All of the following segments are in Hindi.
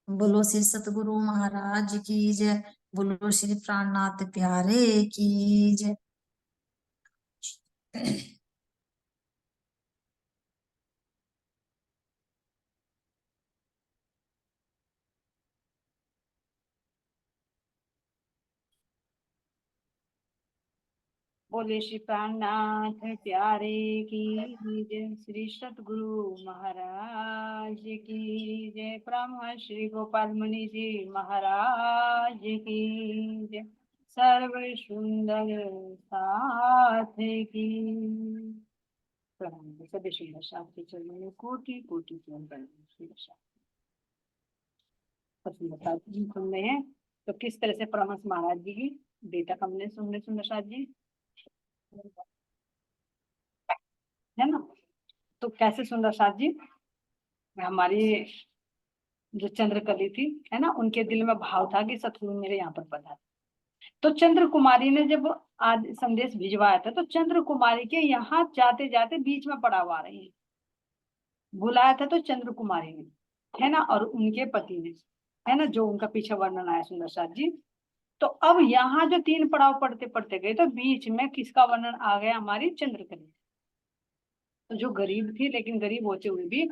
बोलो श्री सतगुरु महाराज की जय। बोलो श्री प्राणनाथ प्यारे की जय। बोले श्री प्राणनाथ प्यारे की जय। श्री सतगुरु महाराज की जय। ब्रह्म श्री गोपाल मुनि जी महाराज की जय। सर्व सुंदर साथ की प्रणाम। सभी सुंदर साथ के चरणों में कोटि कोटि प्रणाम। सुंदर साथ जी सुन रहे हैं तो किस तरह से परमहंस महाराज जी की बेटा हमने सुन रहे सुंदर साथ जी, है ना। तो कैसे सुंदर साथ जी हमारी जो चंद्रकली थी, है ना, उनके दिल में भाव था कि सतगुरु मेरे यहाँ पर पधारे। तो चंद्र कुमारी ने जब आज संदेश भिजवाया था तो चंद्र कुमारी के यहाँ जाते जाते बीच में पड़ाव आ रही है। बुलाया था तो चंद्र कुमारी ने, है ना, और उनके पति ने, है ना, जो उनका पीछे वर्णन आया सुंदर साथ जी। तो अब यहाँ जो तीन पड़ाव पढ़ते पढ़ते गए तो बीच में किसका वर्णन आ गया, हमारी चंद्रकली। तो जो गरीब थी लेकिन गरीब होते हुए भी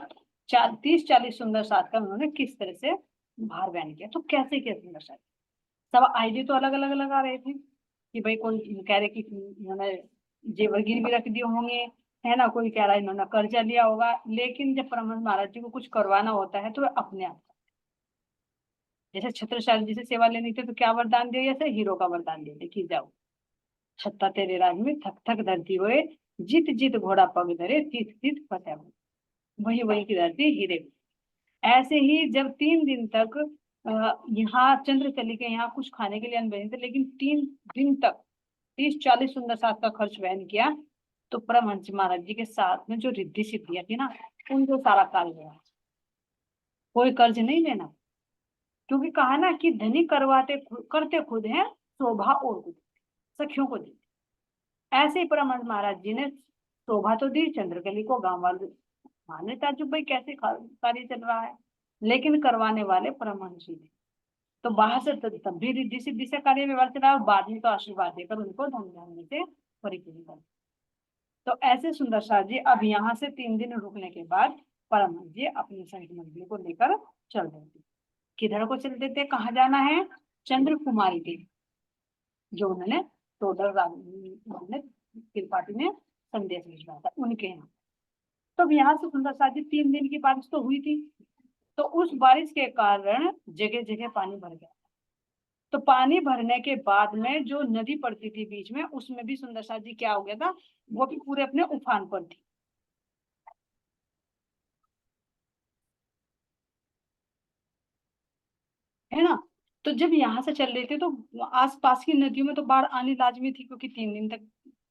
30-40 सुंदर साथ का उन्होंने किस तरह से भार वहन किया। तो कैसे किया सुंदर साथ, सब आईडी तो अलग अलग लगा रहे थे कि भाई कोई कह रहे कि इन्होंने जेवर गिरवी रख दिए होंगे, है ना, कोई कह रहा है इन्होंने कर्जा लिया होगा। लेकिन जब परमहंस महाराज जी को कुछ करवाना होता है तो वे अपने आप, जैसे छत्रसाल जी से सेवा लेनी थी तो क्या वरदान दिया, जैसे हीरो का वरदान दिया कि जाओ छत्ता तेरे राज में थक थक धरती हुए, जित जित घोड़ा पग धरे तीत तीत फतेह हुए। वही वही की धरती हीरे। ऐसे ही जब 3 दिन तक यहाँ चंद्रकली के यहाँ कुछ खाने के लिए अन्न बने थे, लेकिन 3 दिन तक 30-40 सुंदर साथ का खर्च वहन किया, तो परमहंस महाराज जी के साथ में जो रिद्धि सिद्धियां थी ना, उनको सारा कार्य हुआ। कोई कर्ज नहीं लेना, क्योंकि कहा ना कि धनी करते खुद हैं, शोभा और कुछ सखियों को दी। ऐसे ही परमहंस महाराज जी ने शोभा तो दी चंद्रकली को, गांव वाले माने ताजुब भाई कैसे कार्य चल रहा है, लेकिन करवाने वाले परमहंस जी थे। तो बाहर से तब भी रिद्धि सिद्धि से कार्य व्यवहार चला और बाद में तो आशीर्वाद देकर उनको धन धान्य से परिपूर्ण कर। तो ऐसे सुंदर शाह जी अब यहाँ से 3 दिन रुकने के बाद परमहंस जी अपनी संत मंडली को लेकर चल रहे थे। किधर को चलते थे, कहाँ जाना है, चंद्र कुमारी के, जो उन्होंने टोडर ने त्रिपाठी ने संदेश भिजवाया था उनके यहाँ। तो यहाँ से सुंदर शाह जी 3 दिन की बारिश तो हुई थी, तो उस बारिश के कारण जगह जगह पानी भर गया। तो पानी भरने के बाद में जो नदी पड़ती थी बीच में, उसमें भी सुंदर शाह जी क्या हो गया था, वो भी पूरे अपने उफान पर थी, है ना। तो जब यहाँ से चल रहे थे तो आसपास की नदियों में तो बाढ़ आनी लाजमी थी, क्योंकि 3 दिन तक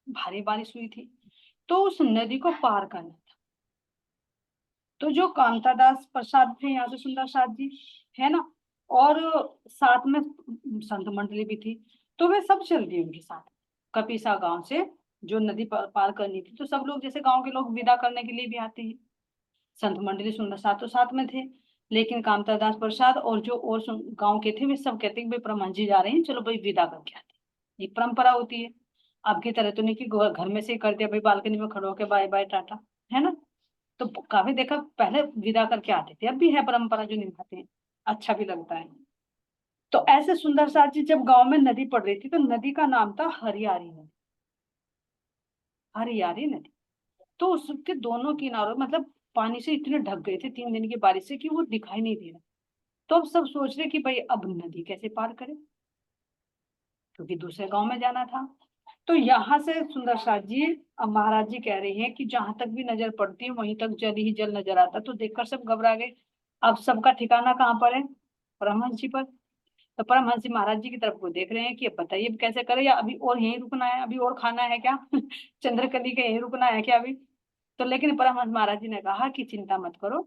भारी बारिश हुई थी। तो उस नदी को पार करना था। तो जो कांतादास प्रसाद थे यहाँ से सुंदर साथ जी, है ना, और साथ में संत मंडली भी थी, तो वे सब चल दिए उनके साथ। कपीसा गांव से जो नदी पार करनी थी, तो सब लोग जैसे गांव के लोग विदा करने के लिए भी आते हैं, संत मंडली सुंदर साथ तो साथ में थे। लेकिन कामतादास प्रसाद और जो और गांव के थे वे सब कहते हैं कि भाई परमहंस जी जा रहे हैं, चलो भाई विदा करके आते हैं। ये परंपरा होती है। अब की तरह तो नहीं कि घर में से ही कर दिया, भाई बालकनी में खड़े होकर बाय बाय टाटा, है ना। तो काफी देखा पहले विदा करके आते थे, अब भी है परंपरा जो निभाते हैं, अच्छा भी लगता है। तो ऐसे सुंदर साथ जी जब गांव में नदी पड़ रही थी तो नदी का नाम था हरियारी नदी। हरियारी नदी। तो उसके दोनों किनारों मतलब पानी से इतने ढक गए थे 3 दिन की बारिश से कि वो दिखाई नहीं दे रहा। तो अब सब सोच रहे कि भाई अब नदी कैसे पार करें, क्योंकि दूसरे गांव में जाना था। तो यहाँ से सुंदर साथ जी अब महाराज जी कह रहे हैं कि जहां तक भी नजर पड़ती है वहीं तक जल ही जल नजर आता। तो देखकर सब घबरा गए। अब सबका ठिकाना कहाँ पर है, परमहंस जी पर। तो परमहंस जी महाराज जी की तरफ को देख रहे हैं कि अब बताइए अब कैसे करें, या अभी और यहीं रुकना है, अभी और खाना है क्या चंद्रकली के यहीं रुकना है क्या अभी। तो लेकिन परमहंस महाराज जी ने कहा कि चिंता मत करो,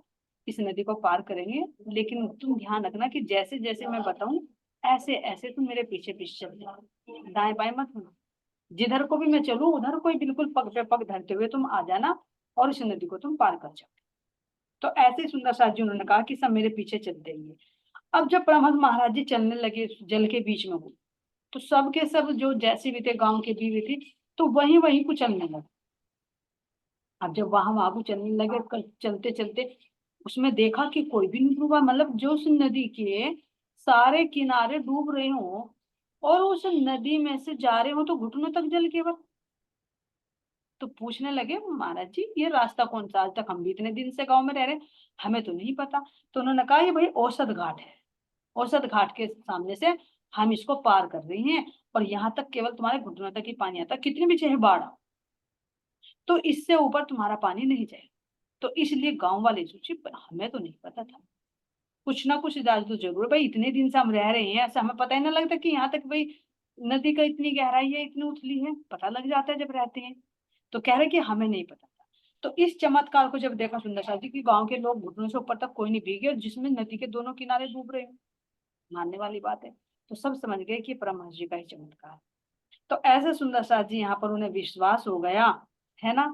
इस नदी को पार करेंगे, लेकिन तुम ध्यान रखना कि जैसे जैसे मैं बताऊं ऐसे ऐसे तुम मेरे पीछे पीछे चल जाओ, दाएं बाएं मत होना। जिधर को भी मैं चलूं उधर कोई बिल्कुल पग पे पग धरते हुए तुम आ जाना और इस नदी को तुम पार कर जाओ। तो ऐसे सुंदर साथ जी उन्होंने कहा कि सब मेरे पीछे चलते रहिए। अब जब परमहंस महाराज जी चलने लगे जल के बीच में वो, तो सब के सब जो जैसे भी थे गांव के बीवी थी, तो वहीं वहीं को चलने लगे। अब जब वहां वहां को चलने लगे, चलते चलते उसमें देखा कि कोई भी नहीं डूबा, मतलब जो उस नदी के सारे किनारे डूब रहे हो और उस नदी में से जा रहे हो तो घुटनों तक जल केवल। तो पूछने लगे महाराज जी ये रास्ता कौन सा, आज तक हम भी इतने दिन से गांव में रह रहे हैं, हमें तो नहीं पता। तो उन्होंने कहा ये भाई औसत घाट है, औसत घाट के सामने से हम इसको पार कर रही हैं, और यहाँ तक केवल तुम्हारे घुटनों तक ही पानी आता, कितनी भी चाहे बाढ़ आओ तो इससे ऊपर तुम्हारा पानी नहीं जाएगा। तो इसलिए गांव वाले सोचे पर हमें तो नहीं पता था, कुछ ना कुछ इलाज तो जरूर है भाई, इतने दिन से हम रह रहे हैं, ऐसा हमें पता ही ना लगता कि यहाँ तक भाई नदी का इतनी गहराई है, इतनी उथली है, पता लग जाता है जब रहते हैं। तो कह रहे कि हमें नहीं पता था। तो इस चमत्कार को जब देखा सुंदर साहब जी की गांव के लोग घुटनों से ऊपर तक कोई नहीं भीगे, और जिसमें नदी के दोनों किनारे डूब रहे हैं, मानने वाली बात है। तो सब समझ गए कि परमहंस जी का ही चमत्कार। तो ऐसे सुंदर साहब जी यहाँ पर उन्हें विश्वास हो गया है ना,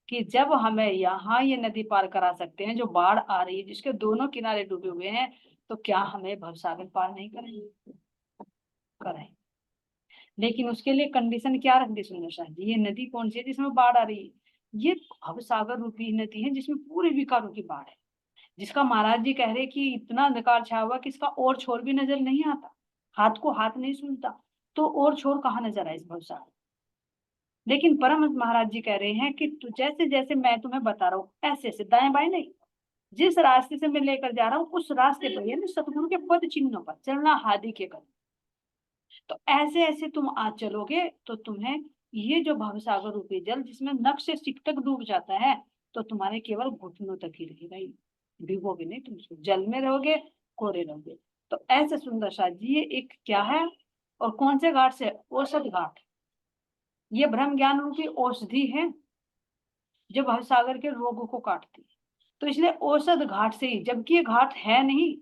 कि जब हमें यहाँ ये नदी पार करा सकते हैं जो बाढ़ आ रही है जिसके दोनों किनारे डूबे हुए हैं, तो क्या हमें भवसागर पार नहीं करेंगे, करें। लेकिन उसके लिए कंडीशन क्या रख दी सुंदर साहब जी, ये नदी कौन सी है जिसमें बाढ़ आ रही है, ये भवसागर रूपी नदी है जिसमें पूरे विकारों की बाढ़ है, जिसका महाराज जी कह रहे कि इतना अंधकार छाया हुआ कि इसका और छोर भी नजर नहीं आता, हाथ को हाथ नहीं सुनता, तो और छोर कहाँ नजर आए इस भवसागर। लेकिन परमहंस महाराज जी कह रहे हैं कि तू जैसे जैसे मैं तुम्हें बता रहा हूँ ऐसे ऐसे, दाएं बाएं नहीं, जिस रास्ते से मैं लेकर जा रहा हूँ उस रास्ते पर यानी सतगुरु के पद चिन्हों पर चलना, हादी के कदम। तो ऐसे ऐसे तुम आज चलोगे तो तुम्हें ये जो भवसागर रूपी जल जिसमें नख से सिक तक डूब जाता है, तो तुम्हारे केवल घुटनों तक ही रहेगा, ही डूबोगे नहीं, तुम उसको जल में रहोगे, कोरे रहोगे। तो ऐसे सुंदर सा जी ये एक क्या है, और कौन से घाट से, औसत घाट, ये ब्रह्म ज्ञान रूपी औषधि है जो भवसागर के रोगों को काटती है। तो इसलिए औसत घाट से ही, जबकि ये घाट है नहीं,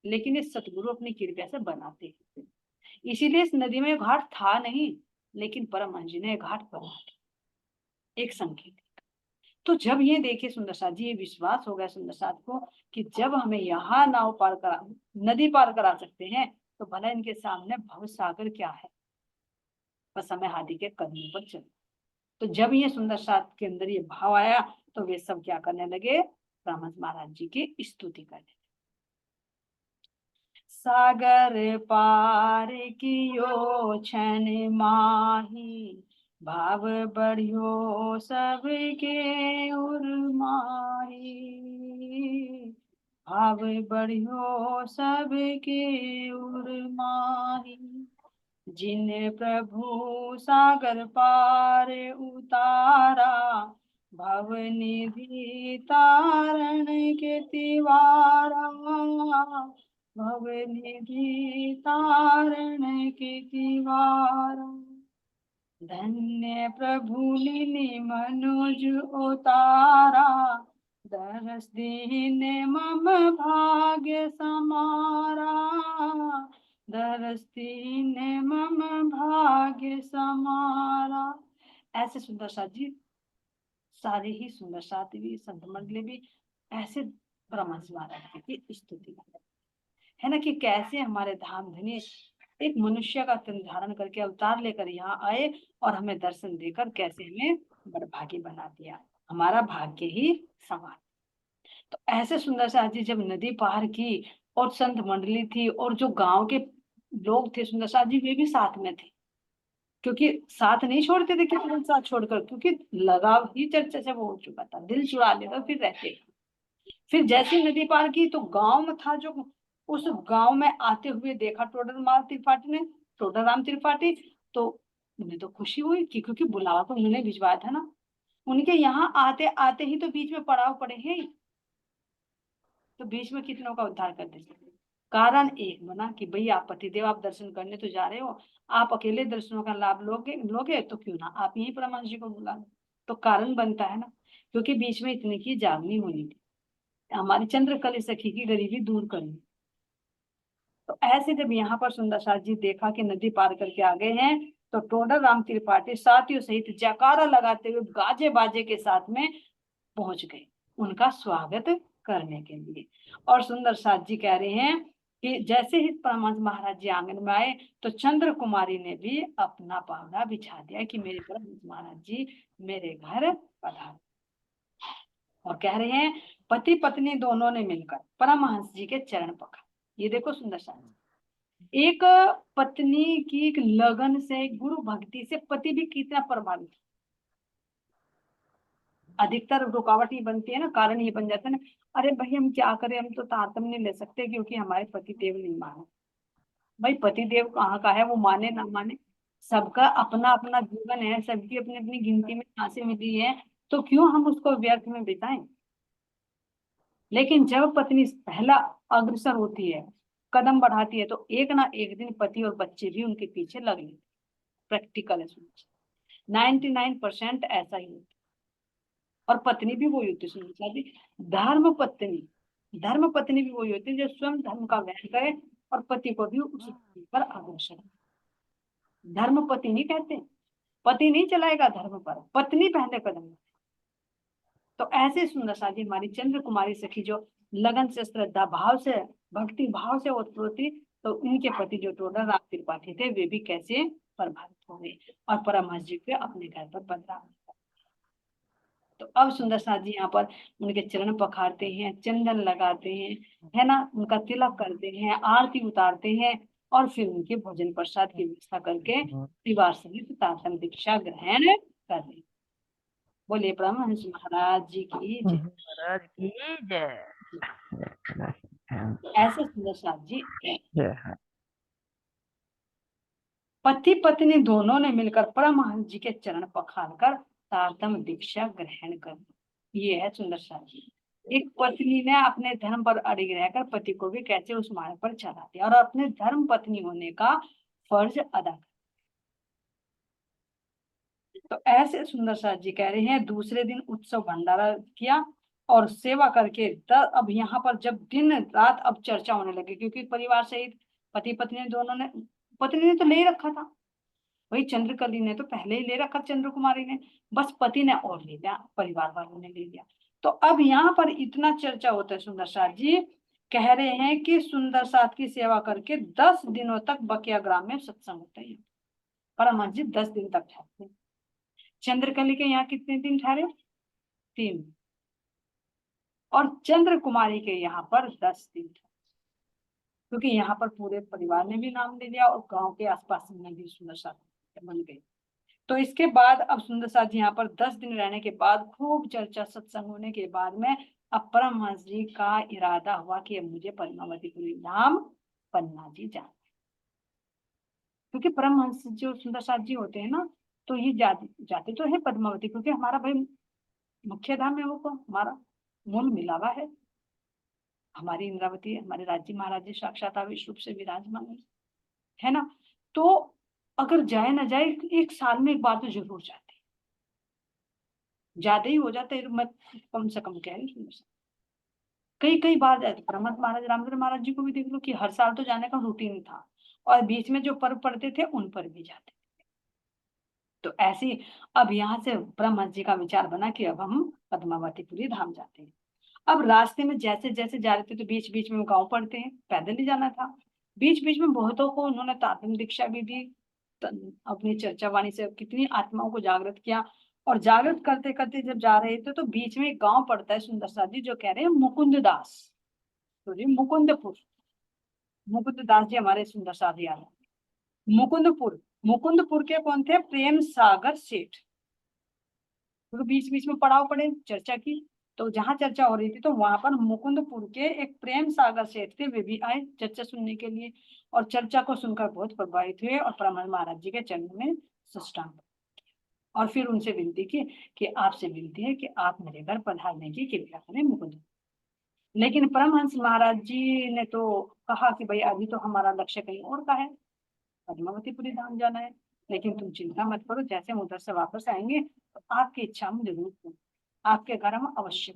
लेकिन ये सतगुरु अपनी कृपा से बनाते हैं, इसीलिए इस नदी में घाट था नहीं, लेकिन परमहंस जी ने घाट बना दिया, एक संकेत। तो जब ये देखे सुंदर साथ जी, ये विश्वास हो गया सुंदर साथ को कि जब हमें यहाँ नाव पार करा, नदी पार करा सकते हैं, तो भला इनके सामने भव सागर क्या है, बस हमें हाथी के कदमों पर चल। तो जब ये सुंदर साथ के अंदर ये भाव आया, तो वे सब क्या करने लगे, परमहंस महाराज जी की स्तुति करने। सागर पार कियो छन माही, भाव बढ़ियो सबके उर्माही, भाव बढ़ियो सबके उर्माही, जिन प्रभु सागर पार उतारा, भव निधि तारण के तिवारा, भव निधि तारण के तिवारा, धन्य प्रभु लीनी मनुज उतारा, दरस दीन मम भाग्य समारा, दरस दीन मम भाग्य समारा। ऐसे सुंदर साथ जी, सारे ही सुंदर साथ भी, संत मंडली भी ऐसे परमहंस महाराज की स्तुति है ना, कि कैसे हमारे धाम धनी एक मनुष्य का तन धारण करके अवतार लेकर यहाँ आए और हमें दर्शन देकर कैसे हमें बड़भागी बना दिया, हमारा भाग्य ही सवार। तो ऐसे सुंदर सा जी जब नदी पार की, और संत मंडली थी और जो गांव के लोग थे सुंदर सा जी वे भी साथ में थे, क्योंकि साथ नहीं छोड़ते थे किसी दिन साथ छोड़कर, क्योंकि लगाव ही चर्चा से वो हो चुका था, दिल चुरा लेता फिर रहते। फिर जैसे नदी पार की तो गांव में था जो, उस गांव में आते हुए देखा टोडर माल त्रिपाठी ने, टोडर राम त्रिपाठी, तो उन्हें तो खुशी हुई कि क्योंकि बुलावा तो उन्होंने भिजवाया था ना, उनके यहाँ आते आते ही तो बीच में पड़ाव पड़े हैं, तो बीच में कितनों का उद्धार कर देते। कारण एक बना कि भाई आप पतिदेव आप दर्शन करने तो जा रहे हो, आप अकेले दर्शनों का लाभ लोगे लोगे तो क्यों ना आप यही परमहंस जी को बुला लो, तो कारण बनता है ना, क्योंकि बीच में इतने की जागनी होनी थी, हमारी चंद्रकली सखी की गरीबी दूर करनी। तो ऐसे जब यहाँ पर सुंदर साथ जी देखा कि नदी पार करके आ गए हैं, तो टोडर राम त्रिपाठी साथियों सहित जयकारा लगाते हुए गाजे बाजे के साथ में पहुंच गए उनका स्वागत करने के लिए। और सुंदर साथ जी कह रहे हैं कि जैसे ही परमहंस महाराज जी आंगन में आए तो चंद्र कुमारी ने भी अपना पावड़ा बिछा दिया कि मेरे परमहंस महाराज जी मेरे घर पधारो। और कह रहे हैं पति पत्नी दोनों ने मिलकर परमहंस जी के चरण पखारे। ये देखो सुंदर सा एक पत्नी की एक लगन से, एक गुरु भक्ति से पति भी कितना प्रभावित। अधिकतर रुकावट ये बनती है ना, कारण ये बन जाता है ना, अरे भाई हम क्या करें, हम तो तारतम्य नहीं ले सकते क्योंकि हमारे पति देव नहीं माने। भाई पति देव कहाँ का है, वो माने ना माने, सबका अपना अपना जीवन है, सबकी अपनी अपनी गिनती में सांसें मिली है, तो क्यों हम उसको व्यर्थ में बिताएं। लेकिन जब पत्नी पहला अग्रसर होती है, कदम बढ़ाती है, तो एक ना एक दिन पति और बच्चे भी उनके पीछे लग लेते। प्रैक्टिकल है, 99% ऐसा ही होता। और पत्नी भी वही होती है शादी, धर्म पत्नी भी वही होती है जो स्वयं धर्म का वहन करे और पति को भी उसी पर अग्रसर। धर्म पति नहीं कहते, पति नहीं चलाएगा धर्म पर, पत्नी पहले कदम। तो ऐसे सुंदर सा जी हमारी चंद्र कुमारी सखी जो लगन से, श्रद्धा भाव से, भक्ति भाव से उत्पत्ति, तो उनके पति जो टोडर राम त्रिपाठी थे वे भी कैसे प्रभावित हो गए और परमहंस जी के अपने घर पर पधरा। तो अब सुंदर सा जी यहाँ पर उनके चरण पखारते हैं, चंदन लगाते हैं, है ना, उनका तिलक करते हैं, आरती उतारते हैं और फिर उनके भोजन प्रसाद की व्यवस्था करके परिवार सहित तातम दीक्षा ग्रहण करते हैं। बोलिए परमहंस महाराज जी की जय। महाराज की जय। ऐसे सुंदर सा जी पति पत्नी दोनों ने मिलकर परमहंस जी के चरण पखार कर तारतम दीक्षा ग्रहण कर। ये है सुंदर सा जी। एक पत्नी ने अपने धर्म पर अड़िग रहकर पति को भी कैसे उस मार्ग पर चला दिया और अपने धर्म पत्नी होने का फर्ज अदा कर। तो ऐसे सुंदर सा जी कह रहे हैं दूसरे दिन उत्सव भंडारा किया और सेवा करके अब यहाँ पर जब दिन रात अब चर्चा होने लगी, क्योंकि परिवार सहित पति पत्नी दोनों ने, पत्नी ने तो ले रखा था, वही चंद्रकली ने तो पहले ही ले रखा, चंद्र कुमारी ने, बस पति ने और ले लिया, परिवार वालों ने ले लिया। तो अब यहाँ पर इतना चर्चा होता है, सुंदर साथ जी कह रहे हैं कि सुंदर साथ की सेवा करके 10 दिनों तक बकिया ग्राम में सत्संग होता है। परमहंस जी 10 दिन तक ठहरते। चंद्रकली के यहाँ कितने दिन ठहरे? 3। और चंद्र कुमारी के यहाँ पर 10 दिन ठहरे, क्योंकि यहाँ पर पूरे परिवार ने भी नाम ले लिया और गांव के आसपास में भी सुंदर साथ बन गई। तो इसके बाद अब सुंदर साथ जी यहाँ पर 10 दिन रहने के बाद खूब चर्चा सत्संग होने के बाद में अब परमहंस जी का इरादा हुआ कि अब मुझे पद्मावतीपुरी धाम पन्ना जी जाना, क्योंकि परमहंस जो सुंदर साथ जी होते हैं ना, तो ये जाते तो है पद्मावती, क्योंकि हमारा भाई मुख्य धाम है, वो हमारा मूल मिलावा है, हमारी इंद्रावती, हमारे राज्य महाराज जी साक्षात आवेश रूप से विराजमान है ना। तो अगर जाए ना जाए, एक साल में एक बार तो जरूर जाते, ज्यादा ही हो जाता है, मैं कम से कम कह रही हूँ, कई कई बार जाते। परमहंस महाराज रामचंद्र महाराज जी को भी देख लो कि हर साल तो जाने का रूटीन था, और बीच में जो पर्व पड़ते थे उन पर भी जाते। तो ऐसे अब यहाँ से परमहंस जी का विचार बना कि अब हम पद्मावतीपुरी धाम जाते हैं। अब रास्ते में जैसे जैसे जा रहे थे तो बीच बीच में गांव पड़ते हैं, पैदल ही जाना था, बीच बीच में बहुतों को उन्होंने तात्म दीक्षा भी दी, अपनी चर्चा वाणी से कितनी आत्माओं को जागृत किया। और जागृत करते करते जब जा रहे थे तो बीच में एक गांव पड़ता है सुंदर सा जी, जो कह रहे हैं मुकुंद दास, तो जी मुकुंदपुर, मुकुंद दास जी हमारे सुंदर सा जी आ रहे। मुकुंदपुर के कौन थे? प्रेम सागर सेठ। तो बीच बीच में पड़ाव पड़े चर्चा की, तो जहां चर्चा हो रही थी तो वहां पर मुकुंदपुर के एक प्रेम सागर सेठ थे, वे भी आए चर्चा सुनने के लिए, और चर्चा को सुनकर बहुत प्रभावित हुए और परमहंस महाराज जी के चरणों में साष्टांग और फिर उनसे विनती की कि आपसे विनती है कि आप मेरे घर पधारने की कृपा करें मुकुंद। लेकिन परमहंस महाराज जी ने तो कहा कि भाई अभी तो हमारा लक्ष्य कहीं और का है, पद्मावतीपुरी धाम जाना है, लेकिन तुम चिंता मत करो, जैसे हम उधर से वापस आएंगे तो आपकी इच्छा हम जरूर पूरी, आपके घर हम अवश्य।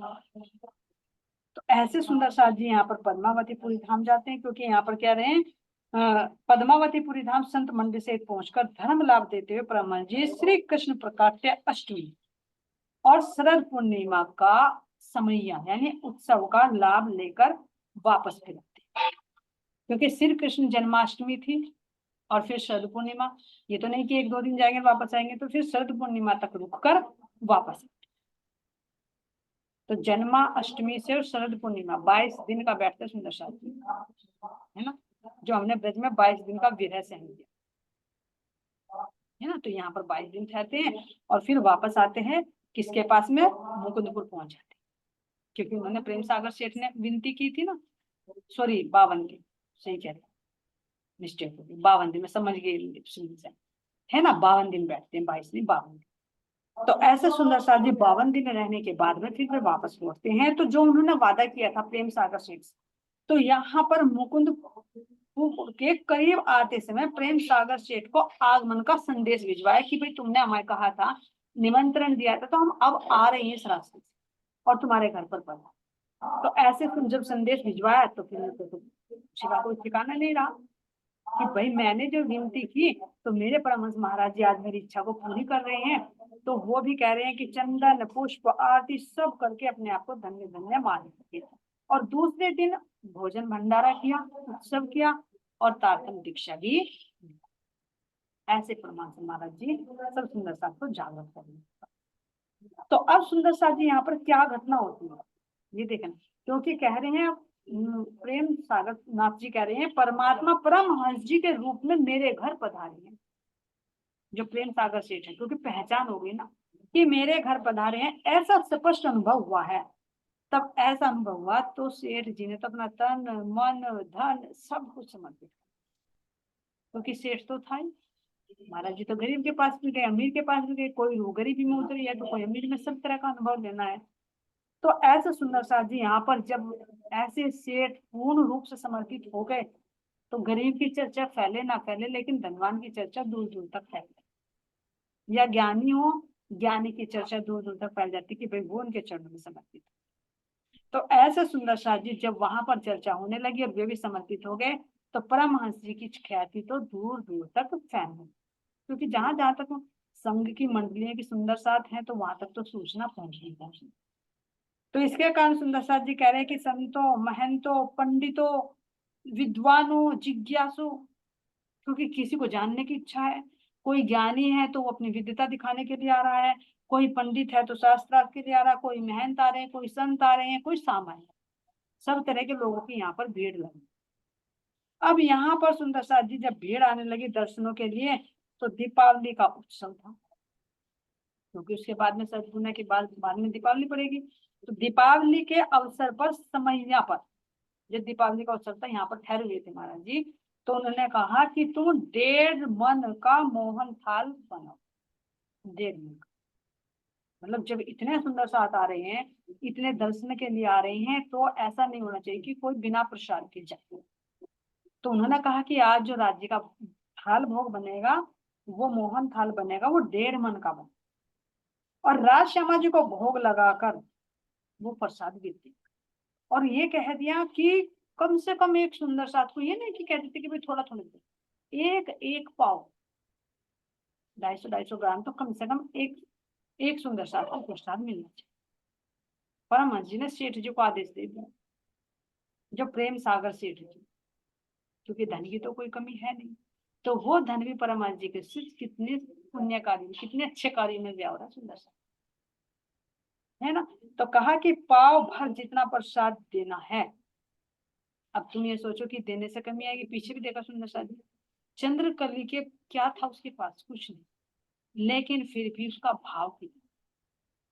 तो ऐसे सुंदर साथ जी यहाँ पर पद्मावतीपुरी धाम जाते हैं, क्योंकि यहाँ पर क्या रहे हैं, पद्मावतीपुरी धाम संत मंदिर से पहुंचकर धर्म लाभ देते हुए परमहंस जी श्री कृष्ण प्रकाट्य अष्टमी और शरद पूर्णिमा का समैया यानी उत्सव का लाभ लेकर वापस फिरते। क्योंकि श्री कृष्ण जन्माष्टमी थी और फिर शरद पूर्णिमा। ये तो नहीं कि 1-2 दिन जाएंगे वापस आएंगे, तो फिर शरद पूर्णिमा तक रुक कर वापस। तो जन्माष्टमी से और शरद पूर्णिमा 22 दिन का बैठते सुंदर शास्त्री, है ना, जो हमने ब्रज में 22 दिन का विरह सहन किया, है ना। तो यहाँ पर 22 दिन ठहरते हैं और फिर वापस आते हैं किसके पास में, मुकुंदपुर पहुंच जाते हैं। क्योंकि उन्होंने प्रेम सागर सेठ ने विनती की थी ना, सॉरी 52 दिन, सही कह रहे, मिस्टेक हो गई, 52 दिन में समझ गई है ना, 52 दिन बैठते हैं, 22 दिन 52 दिन। तो ऐसे सुंदर साथ जी 52 दिन रहने के बाद में फिर वापस लौटते हैं। तो जो उन्होंने वादा किया था प्रेम सागर सेठ से, तो यहाँ पर मुकुंद के करीब आते समय प्रेम सागर सेठ को आगमन का संदेश भिजवाया कि भाई तुमने हमें कहा था, निमंत्रण दिया था, तो हम अब आ रहे हैं इस रास्ते से और तुम्हारे घर पर पड़ा। तो ऐसे तुम जब संदेश भिजवाया तो फिर तो शिवा कोई ठिकाना नहीं रहा कि भाई मैंने जो विनती की तो मेरे परमहंस महाराज जी आज मेरी इच्छा को पूरी कर रहे हैं। तो वो भी कह रहे हैं कि चंदन पुष्प आरती सब करके अपने आप को धन्य धन्य मान सके। और दूसरे दिन भोजन भंडारा किया, उत्सव किया और तारतम दीक्षा भी। ऐसे परमहंस महाराज जी सब सुंदर साथ को जागृत करेंगे। तो अब सुंदर साथ जी यहाँ पर क्या घटना होती है ये देखना, क्योंकि कह रहे हैं प्रेम सागर नाथ जी कह रहे हैं परमात्मा परमहंस जी के रूप में मेरे घर पधारे हैं। जो प्रेम सागर सेठ है, क्योंकि पहचान हो गई ना कि मेरे घर पधारे हैं, ऐसा स्पष्ट अनुभव हुआ है। तब ऐसा अनुभव हुआ तो सेठ जी ने तो अपना तन मन धन सब कुछ समर्पित, क्योंकि सेठ तो था ही। महाराज जी तो गरीब के पास भी गए, अमीर के पास भी गए, कोई गरीबी में उतरी है तो कोई अमीर में, सब तरह का अनुभव लेना है। तो ऐसे सुंदर साथ जी यहाँ पर जब ऐसे सेठ पूर्ण रूप से समर्पित हो गए तो गरीब की चर्चा फैले ना फैले, लेकिन धनवान की चर्चा दूर दूर तक फैले, या ज्ञानी हो, ज्ञानी की चर्चा दूर दूर तक फैल जाती कि भाई वो उनके चरणों में समर्पित। तो ऐसे सुंदर साथ जी जब वहां पर चर्चा होने लगी और वे भी समर्पित हो गए तो परमहंस जी की ख्याति तो दूर दूर तक फैल गई, क्योंकि जहां जहां तक संघ की मंडलियां की सुंदर साथ है तो वहां तक तो सूचना पहुंची। तो इसके कारण सुंदर साथ जी कह रहे हैं कि संतों, महंतों, पंडितों, विद्वानों, जिज्ञासु, क्योंकि किसी को जानने की इच्छा है, कोई ज्ञानी है तो वो अपनी विद्वता दिखाने के लिए आ रहा है, कोई पंडित है तो शास्त्रार्थ के लिए आ रहा है, कोई महंत आ रहे हैं, कोई संत आ रहे हैं, कोई सामान्य, सब तरह के लोगों की यहाँ पर भीड़ लगी। अब यहाँ पर सुंदर साथ जी जब भीड़ आने लगी दर्शनों के लिए तो दीपावली का उत्सव था, क्योंकि उसके बाद में सदगुना के बाद में दीपावली पड़ेगी। तो दीपावली के अवसर पर समैया पर, जब दीपावली का उत्सव था यहाँ पर ठहरे हुए थे महाराज जी, तो उन्होंने कहा कि तुम 1.5 मन का मोहन थाल बनाओ। 1.5 मन का मतलब जब इतने सुंदर साथ आ रहे हैं, इतने दर्शन के लिए आ रहे हैं, तो ऐसा नहीं होना चाहिए कि कोई बिना प्रसाद के जाए। तो उन्होंने कहा कि आज जो राज्य का थाल भोग बनेगा, वो मोहन थाल बनेगा, वो 1.5 मन का बनेगा और राज श्यामा जी को भोग लगाकर वो प्रसाद भी दी। और ये कह दिया कि कम से कम एक सुंदर साथ को, ये नहीं कि कहते थे कि भाई थोड़ा थोड़ा दे, एक एक पाव 250-250 ग्राम तो कम से कम एक सुंदर साथ को प्रसाद मिलना चाहिए। परमहंस जी ने सेठ जी को आदेश दे दिया, जो प्रेम सागर सेठ जी, क्योंकि धन की तो कोई कमी है नहीं, तो वो धन भी परमहंस जी के शिष्य कितने पुण्यकारी, कितने अच्छे कार्य में व्या हो रहा सुंदर सा, है ना। तो कहा कि पाव भर जितना प्रसाद देना है। अब तुम ये सोचो कि देने से कमी आएगी, पीछे भी देखा सुंदर सा जी, चंद्रकली के क्या था उसके पास, कुछ नहीं, लेकिन फिर भी उसका भाव कितना।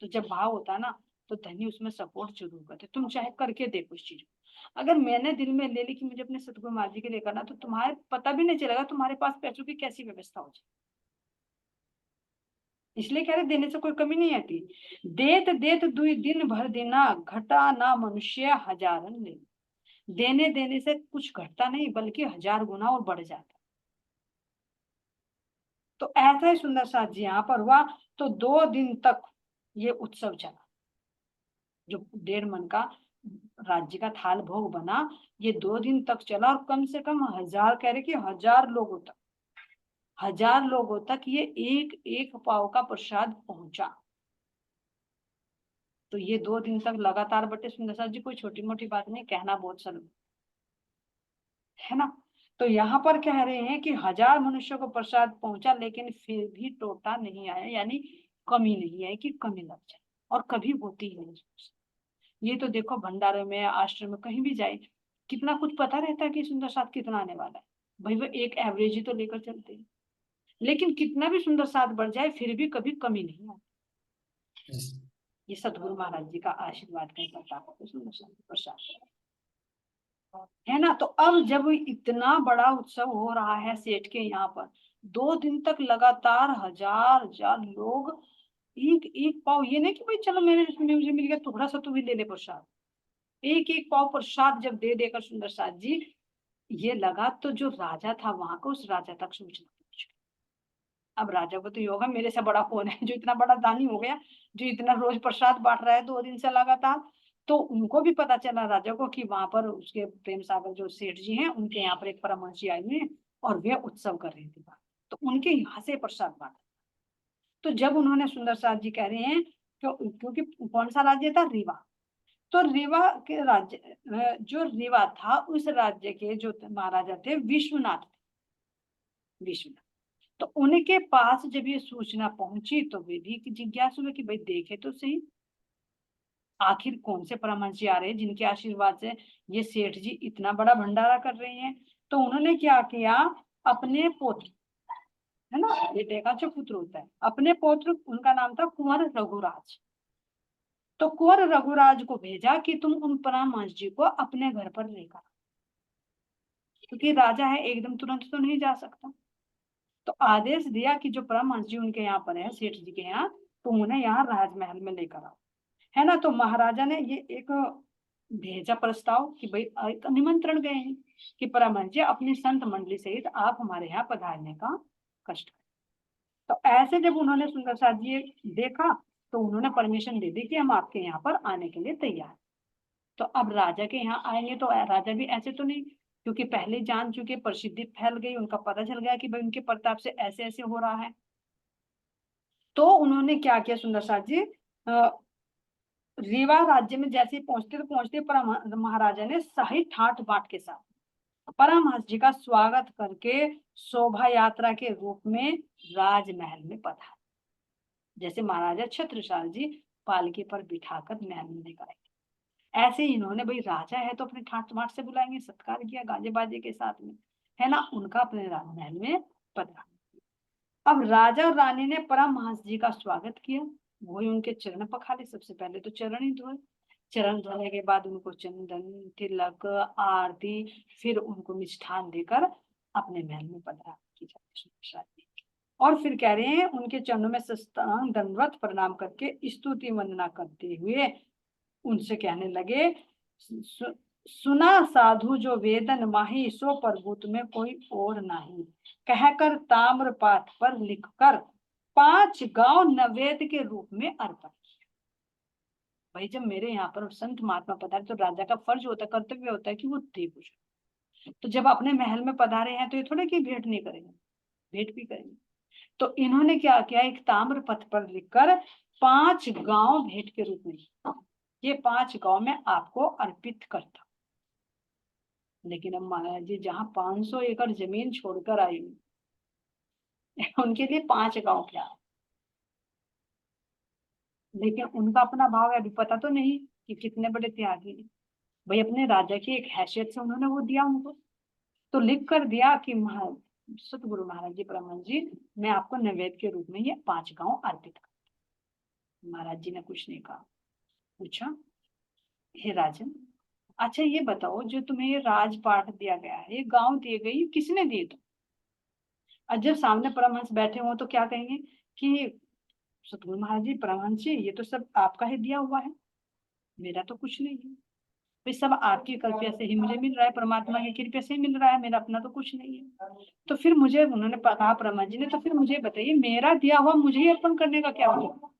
तो जब भाव होता है ना तो धनी उसमें सपोर्ट जरूर करते। तुम चाहे करके देखो इस चीज को। अगर मैंने दिल में ले ली कि मुझे अपने सतगुरु महाराज जी के लिए करना, तो तुम्हारे पता भी नहीं चलेगा तुम्हारे पास पैसों की कैसी व्यवस्था हो जाए। इसलिए कह रहे देने से कोई कमी नहीं आती। देत देत दुई दिन भर देना, घटा ना मनुष्य हजारन ले। देने देने से कुछ घटता नहीं बल्कि 1000 गुना और बढ़ जाता। तो ऐसा ही सुंदर साथ जी यहाँ पर हुआ। तो 2 दिन तक ये उत्सव चला, जो 1.5 मन का राज्य का थाल भोग बना, ये 2 दिन तक चला और कम से कम 1000, कह रहे कि 1000 लोगों तक, 1000 लोगों तक ये एक एक पाव का प्रसाद पहुंचा। तो ये 2 दिन तक लगातार बटे सुंदर साथ जी, कोई छोटी मोटी बात नहीं, कहना बहुत सरल है ना। तो यहाँ पर कह रहे हैं कि 1000 मनुष्यों को प्रसाद पहुंचा, लेकिन फिर भी टोटा नहीं आया, यानी कमी नहीं आई कि कमी लग जाए, और कभी होती ही नहीं। ये तो देखो भंडारे में, आश्रम में, कहीं भी जाए, कितना कुछ पता रहता है कि सुंदर साथ कितना आने वाला है। भाई वो एक एवरेज ही तो लेकर चलते हैं, लेकिन कितना भी सुंदर साथ बढ़ जाए फिर भी कभी कमी नहीं आती। ये सतगुरु महाराज जी का आशीर्वाद का प्रताप है, सुंदर साथ प्रसाद, है ना। तो अब जब इतना बड़ा उत्सव हो रहा है सेठ के यहाँ पर, 2 दिन तक लगातार 1000 लोग एक एक पाव, ये नहीं कि भाई चलो मुझे मिल गया थोड़ा सा, तो भी ले ले प्रसाद, एक एक पाव प्रसाद जब दे देकर सुंदर साथ जी ये लगा, तो जो राजा था वहां का, उस राजा तक सूचना पहुंच गई। अब राजा को तो ये होगा मेरे से बड़ा कौन है जो इतना बड़ा दानी हो गया, जो इतना रोज प्रसाद बांट रहा है 2 दिन से लगातार। तो उनको भी पता चला राजा को कि वहां पर उसके प्रेम सागर जो सेठ जी हैं, उनके यहाँ पर एक परमहंसी आई हुई है और वे उत्सव कर रहे थे, तो उनके यहाँ से प्रसाद बांटा। तो जब उन्होंने सुंदर साथ जी कह रहे हैं क्योंकि कौन सा राज्य था, रीवा, तो रीवा के राज्य, जो रीवा था उस राज्य के जो महाराजा थे विश्वनाथ, विश्वनाथ, तो उनके पास जब ये सूचना पहुंची तो वे भी जिज्ञासु हुए कि भाई देखे तो सही, आखिर कौन से परमहंसी आ रहे हैं जिनके आशीर्वाद से ये सेठ जी इतना बड़ा भंडारा कर रहे हैं। तो उन्होंने क्या किया, अपने पुत्र, है ना, बेटे का जो पुत्र होता है, अपने पुत्र, उनका नाम था कुंवर रघुराज, तो कुंवर रघुराज को भेजा कि तुम उन परमहंस जी को अपने घर पर लेकर, क्योंकि राजा है एकदम तुरंत तो नहीं जा सकता। तो आदेश दिया कि जो परमहंस जी उनके यहाँ पर है, सेठ जी के यहाँ, तो उन्हें यहाँ राजमहल में लेकर आओ, है ना। तो महाराजा ने ये एक भेजा प्रस्ताव कि भाई एक निमंत्रण गए हैं कि परमहंस जी अपनी संत मंडली सहित आप हमारे यहाँ पधारने का कष्ट करें। तो ऐसे जब उन्होंने सुंदर साथ जी देखा, तो उन्होंने परमिशन दे दी कि हम आपके यहाँ पर आने के लिए तैयार हैं। तो अब राजा के यहाँ आएंगे तो राजा भी ऐसे तो नहीं, क्योंकि पहले जान चुके, प्रसिद्धि फैल गई, उनका पता चल गया कि भाई उनके प्रताप से ऐसे ऐसे हो रहा है। तो उन्होंने क्या किया, सुंदर साथ जी रीवा राज्य में जैसे पहुंचते तो पहुंचते महाराजा ने शाही ठाट बाट के साथ परमहंस जी का स्वागत करके शोभा यात्रा के रूप में राजमहल में पधारे, जैसे महाराजा छत्रसाल जी पालकी पर बिठाकर महल में लेकर आए, ऐसे ही इन्होंने, भाई राजा है तो अपने ठाट बाट से बुलाएंगे, सत्कार किया गाजे बाजे के साथ में, है ना, उनका अपने राजमहल में पधारा। अब राजा और रानी ने परमहंस जी का स्वागत किया, वही उनके चरण पखारे, सबसे पहले तो चरण ही धोए, चरण धोने के बाद उनको चंदन तिलक आरती, फिर उनको मिष्ठान देकर अपने महल में पधरा की जाती है। और फिर कह रहे हैं उनके चरणों में साष्टांग दंडवत प्रणाम करके स्तुति वंदना करते हुए उनसे कहने लगे, सुना साधु जो वेदन माही, सो प्रभुत में कोई और नहीं, कहकर ताम्र पाठ पर लिखकर 5 गांव नैवेद्य के रूप में अर्पण किया। भाई जब मेरे यहाँ पर संत महात्मा पधारे तो राजा का फर्ज होता है, कर्तव्य होता है कि वो दे कुछ। तो जब अपने महल में पधारे हैं तो ये थोड़े कि भेंट नहीं करेंगे, भेंट भी करेंगे। तो इन्होंने क्या किया, एक ताम्र पत्र पर लिखकर 5 गांव भेंट के रूप में, ये 5 गांव में आपको अर्पित करता। लेकिन अब महाराज जी जहाँ 500 एकड़ जमीन छोड़कर आई उनके लिए 5 गांव क्या, लेकिन उनका अपना भाव है, अभी पता तो नहीं कि कितने बड़े त्यागी हैं। भाई अपने राजा की एक हैसियत से उन्होंने वो दिया उनको, तो लिख कर दिया कि सतगुरु महाराज जी परमहंस जी मैं आपको नैवेद्य के रूप में ये 5 गांव अर्पित कर। महाराज जी ने कुछ नहीं कहा, पूछा, हे राजन, अच्छा ये बताओ जो तुम्हें ये राजपाट दिया गया है, ये गांव दिए गए, ये किसने दिए तुम? और जब सामने परमहंस बैठे हो तो क्या कहेंगे कि सतगुरु महाराज जी परमहंस जी ये तो सब आपका ही दिया हुआ है, मेरा तो कुछ नहीं है, भाई सब आपकी कृपा से ही मुझे मिल रहा है, परमात्मा की कृपा से ही मिल रहा है, मेरा अपना तो कुछ नहीं है। तो फिर मुझे उन्होंने कहा परमहंस जी ने, तो फिर मुझे बताइए मेरा दिया हुआ मुझे ही अर्पण करने का क्या मतलब?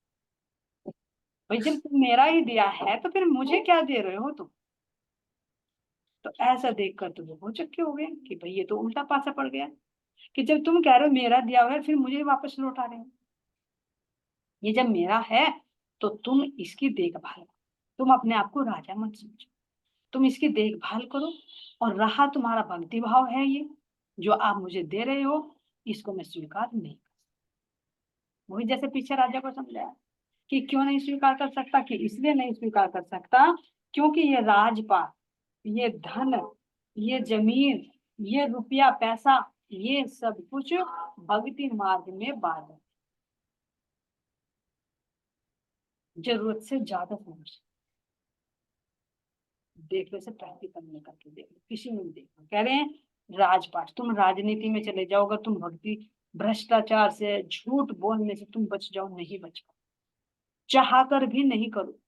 भाई जब तुम मेरा ही दिया है तो फिर मुझे क्या दे रहे हो तुम? तो ऐसा देखकर तो वो चक्के हो गए कि भाई ये तो उल्टा पासा पड़ गया, कि जब तुम कह रहे हो मेरा दिया हुआ है फिर मुझे वापस लौटा रहे हो, ये जब मेरा है तो तुम इसकी देखभाल, तुम अपने आप को राजा मत समझो। तुम इसकी देखभाल करो, और रहा तुम्हारा भक्ति भाव है ये जो आप मुझे दे रहे हो, इसको मैं स्वीकार नहीं कर सकता। वही जैसे पीछे राजा को समझाया कि क्यों नहीं स्वीकार कर सकता, कि इसलिए नहीं स्वीकार कर सकता क्योंकि ये राजपाट, ये धन, ये जमीन, ये रुपया पैसा, ये सब कुछ भक्ति मार्ग में बाधक, जरूरत से ज्यादा समझ। देख लो, इसे प्रैक्टिकल में करके देख लो, किसी में भी देख लो। कह रहे हैं राजपाट, तुम राजनीति में चले जाओगे, तुम भक्ति भ्रष्टाचार से, झूठ बोलने से तुम बच जाओ, नहीं बच पाओ, चाह कर भी नहीं करो,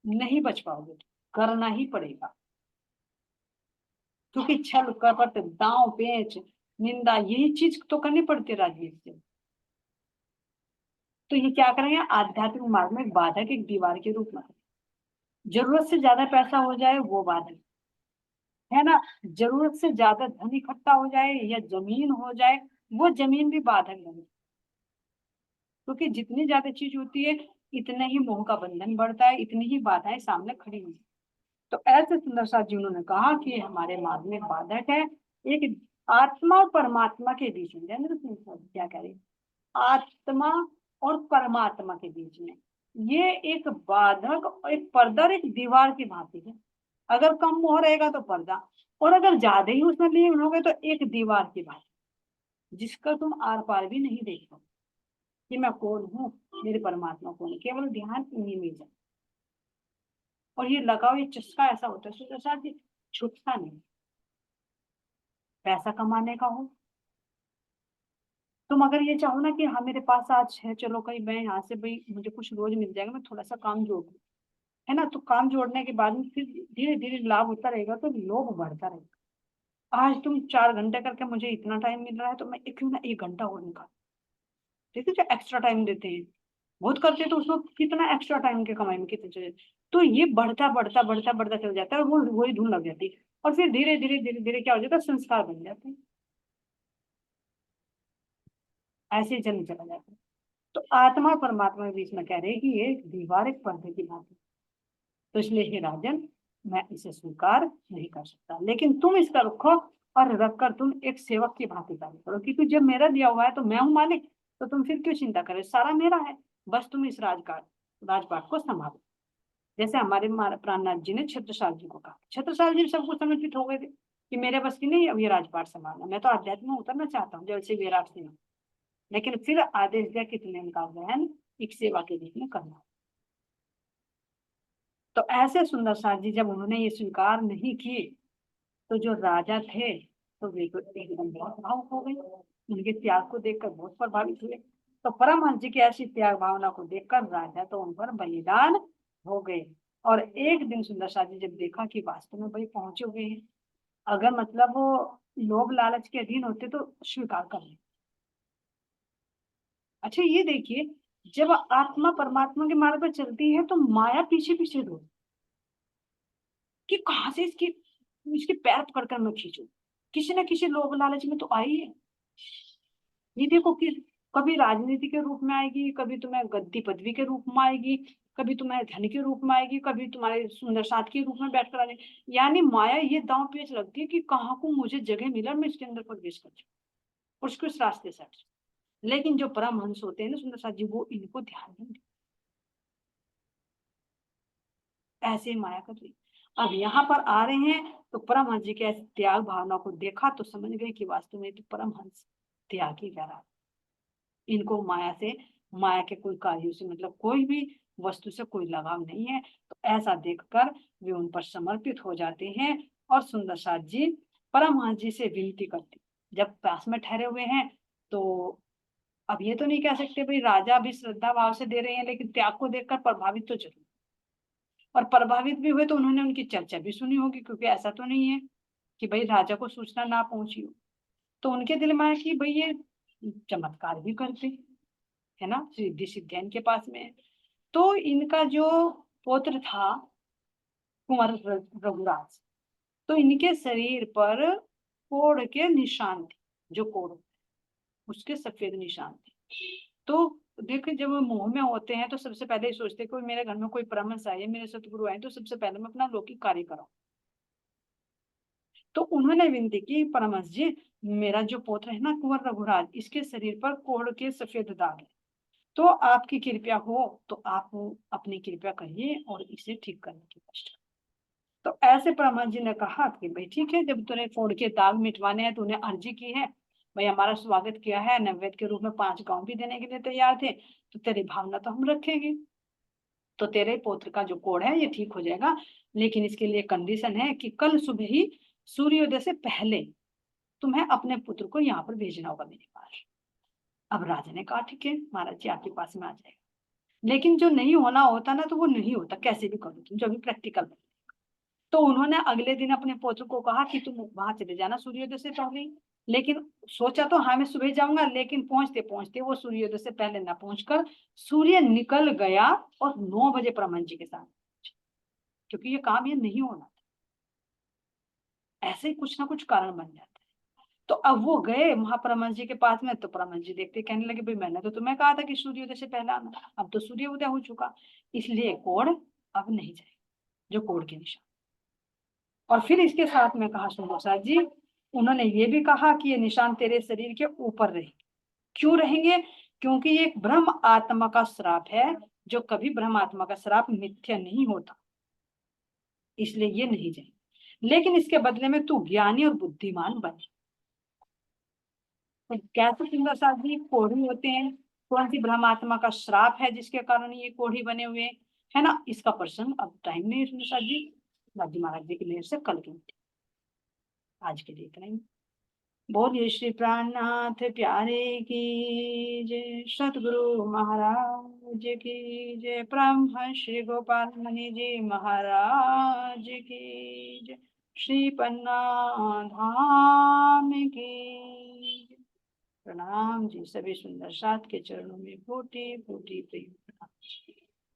नहीं बच पाओगे, करना ही पड़ेगा। क्योंकि छल कपट दांव पेच निंदा, यही चीज तो करनी पड़ती है राजनीति से। तो ये क्या करेंगे, आध्यात्मिक मार्ग में एक बाधक, एक दीवार के रूप में। जरूरत से ज्यादा पैसा हो जाए वो बाधक है ना, जरूरत से ज्यादा धन इकट्ठा हो जाए या जमीन हो जाए, वो जमीन भी बाधक बने। क्योंकि जितनी ज्यादा चीज होती है इतना ही मोह का बंधन बढ़ता है, इतनी ही बाधाएं सामने खड़ी हुई। तो ऐसे सुंदर साथ जी उन्होंने कहा कि हमारे मार्ग में बाधक है एक आत्मा और परमात्मा के बीच में। क्या कह रहे, आत्मा और परमात्मा के बीच में ये एक बाधक और एक पर्दा और एक दीवार की भांति है। अगर कम मोह रहेगा तो पर्दा, और अगर ज्यादा ही उसमें लिए होगे तो एक दीवार की भांति, जिसका तुम आर पार भी नहीं देख पाओ कि मैं कौन हूँ, मेरे परमात्मा कौन है। केवल ध्यान इन्हीं में जाए, और ये लगाओ, ये चस्का ऐसा होता है सुदर्शन जी, छूटता नहीं। पैसा कमाने का हो, तुम अगर ये चाहो ना कि हाँ मेरे पास आज है, चलो कहीं मैं यहाँ से भाई मुझे कुछ रोज मिल जाएगा, मैं थोड़ा सा काम जोड़ लूं, है ना, तो काम जोड़ने के बाद में फिर धीरे धीरे लाभ होता रहेगा, तो लोभ बढ़ता रहेगा। आज तुम 4 घंटे करके मुझे इतना टाइम मिल रहा है, तो मैं क्यों ना 1 घंटा और निकाल। देखिए जो एक्स्ट्रा टाइम देते हैं, बहुत करते हैं, तो उसमें कितना एक्स्ट्रा टाइम के कमाई में कितने चले, तो ये बढ़ता बढ़ता बढ़ता बढ़ता चल जाता है, और वो वही धुन लग जाती है, और फिर धीरे धीरे धीरे धीरे क्या हो जाता है, संस्कार बन जाते हैं, ऐसे ही चलने चला जाता है। तो आत्मा और परमात्मा के बीच में कह रहे हैं कि ये दीवार एक पर्दे की बात है। तो इसलिए हे राजन, मैं इसे स्वीकार नहीं कर सकता, लेकिन तुम इसका रखो, और रखकर तुम एक सेवक की भांति कार्य करो, क्योंकि जब मेरा दिया हुआ है तो मैं हूँ मालिक, तो तुम फिर क्यों चिंता करे, सारा मेरा है, बस तुम इस राजपाट को संभालो। जैसे हमारे प्राणनाथ जी ने छत्रसाल जी को कहा, छत्रसाल जी सब कुछ समर्पित हो गए थे कि मेरे बस की नहीं अब ये राजपाट संभालना, मैं तो आध्यात्म में उतरना चाहता हूँ जल से विराट सिंह, लेकिन फिर आदेश दिया कि तुम्हें इनका ग्रहण एक सेवा के रूप में करना। तो ऐसे सुंदर साथ जी जब उन्होंने ये स्वीकार नहीं किए, तो जो राजा थे तो वे तो एकदम बहुत भावुक हो गए, उनके त्याग को देखकर बहुत प्रभावित हुए। तो परमहंस जी की ऐसी त्याग भावना को देखकर राजा तो उन पर बलिदान हो गए। और एक दिन सुंदर साथ जी जब देखा कि वास्तव में भाई पहुंचे हुए हैं, अगर मतलब वो लोभ लालच के अधीन होते तो स्वीकार कर लेते। अच्छा ये देखिए, जब आत्मा परमात्मा के मार्ग पर चलती है तो माया पीछे पीछे दौड़ती कि कहां से इसकी इसके पैर पकड़कर मैं खींचू, किसी ना किसी लोभ लालच में तो आई है। ये देखो कि कभी राजनीति के रूप में आएगी, कभी तुम्हें गद्दी पदवी के रूप में आएगी, कभी तुम्हें धन के रूप में आएगी, कभी तुम्हारे सुंदर साथ के रूप में बैठकर आ जाएगी। यानी माया ये दांव पेच लगती है कि कहाँ को मुझे जगह मिला, मैं इसके अंदर प्रवेश कर जाऊं और उसको इस रास्ते से हट जाऊं। लेकिन जो परमहंस होते हैं ना सुंदर साथ जी, वो इनको ध्यान नहीं देते, ऐसे माया कर रही। अब यहाँ पर आ रहे हैं तो परमहंस जी के ऐसे त्याग भावना को देखा तो समझ गए कि वास्तव में तो परमहंस त्यागी करा, इनको माया से, माया के कोई कार्यों से मतलब कोई भी वस्तु से कोई लगाव नहीं है। तो ऐसा देखकर वे उन पर समर्पित हो जाते हैं। और सुंदर साथ जी परमहंस जी से विनती करती, जब पास में ठहरे हुए हैं तो अब ये तो नहीं कह सकते भाई राजा भी श्रद्धा भाव से दे रहे हैं, लेकिन त्याग को देखकर प्रभावित तो जरूर, और प्रभावित भी हुए तो उन्होंने उनकी चर्चा भी सुनी होगी, क्योंकि ऐसा तो नहीं है कि भाई राजा को सूचना ना पहुंची हो। तो उनके दिल में आया कि भाई ये चमत्कार भी करते, है ना, सिद्धि सिद्धियां इनके पास में है। तो इनका जो पुत्र था कुंवर रघुराज, तो इनके शरीर पर कोढ़ के निशान थे, जो कोढ़ उसके सफेद निशान थे। तो देखिए जब वो मोह में होते हैं तो सबसे पहले ही सोचते हैं कि मेरे घर में कोई परमहंस आए, मेरे सतगुरु आए, तो सबसे पहले मैं अपना लौकिक कार्य कराऊं, तो उन्होंने विनती की, परमहंस जी मेरा जो पौत्र है ना कुंवर रघुराज, इसके शरीर पर कोढ़ के सफेद दाग है, तो आपकी कृपया हो तो आप अपनी कृपया करिए और इसे ठीक करने की कोशिश। तो ऐसे परमहंस जी ने कहा कि भाई ठीक है, जब तूने कोढ़ के दाग मिटवाने हैं, तूने अर्जी की है, भाई हमारा स्वागत किया है, नैवेद्य के रूप में 5 गांव भी देने के लिए तैयार थे, तो तेरी भावना तो हम रखेंगे, तो तेरे पौत्र का जो कोढ़ है ये ठीक हो जाएगा, लेकिन इसके लिए कंडीशन है कि कल सुबह ही सूर्योदय से पहले तुम्हें अपने पुत्र को यहाँ पर भेजना होगा मेरे पास। अब राजा ने कहा ठीक है महाराज जी आपके पास में आ जाएगा, लेकिन जो नहीं होना होता ना तो वो नहीं होता, कैसे भी करो तुम, जो भी प्रैक्टिकल। तो उन्होंने अगले दिन अपने पुत्र को कहा कि तुम वहां चले जाना सूर्योदय से पहले ही। लेकिन सोचा तो हाँ मैं सुबह जाऊंगा, लेकिन पहुंचते पहुंचते वो सूर्योदय से पहले ना पहुंचकर सूर्य निकल गया और 9 बजे परमहंस जी के साथ, क्योंकि ये काम ये नहीं होना था, ऐसे ही कुछ ना कुछ कारण बन जाता है। तो अब वो गए महापरमहंस जी के पास में, तो परमहंस जी देखते कहने लगे भाई मैंने तो तुम्हें कहा था कि सूर्योदय से पहले आना, अब तो सूर्योदय हो चुका, इसलिए कोढ़ अब नहीं जाएगा, जो कोढ़ के निशान। और फिर इसके साथ में कहा सुंदरसाद जी, उन्होंने ये भी कहा कि ये निशान तेरे शरीर के ऊपर रहेंगे। क्यों रहेंगे? क्योंकि ये एक ब्रह्म आत्मा का श्राप है, जो कभी ब्रह्म आत्मा का श्राप मिथ्या नहीं होता, इसलिए ये नहीं जाएंगे, लेकिन इसके बदले में तू ज्ञानी और बुद्धिमान बने। तो कैसे सुंदरसाद जी कोढ़ी होते हैं, कौन सी ब्रह्म आत्मा का श्राप है जिसके कारण ये कोढ़ी बने हुए है ना, इसका प्रश्न अब टाइम नहीं है सुंदरसाद जी, दादी महाराज जी की मेहर से कल की, आज के लिए इतना ही। बोलिए श्री प्राणनाथ प्यारे की जय, सतगुरु महाराज की जय, ब्रह्म श्री गोपाल मणि जी महाराज की जय, श्री पन्ना धाम की जय। प्रणाम जी, सभी सुंदर साथ के चरणों में फूटी फूटी प्रेम प्रणाम।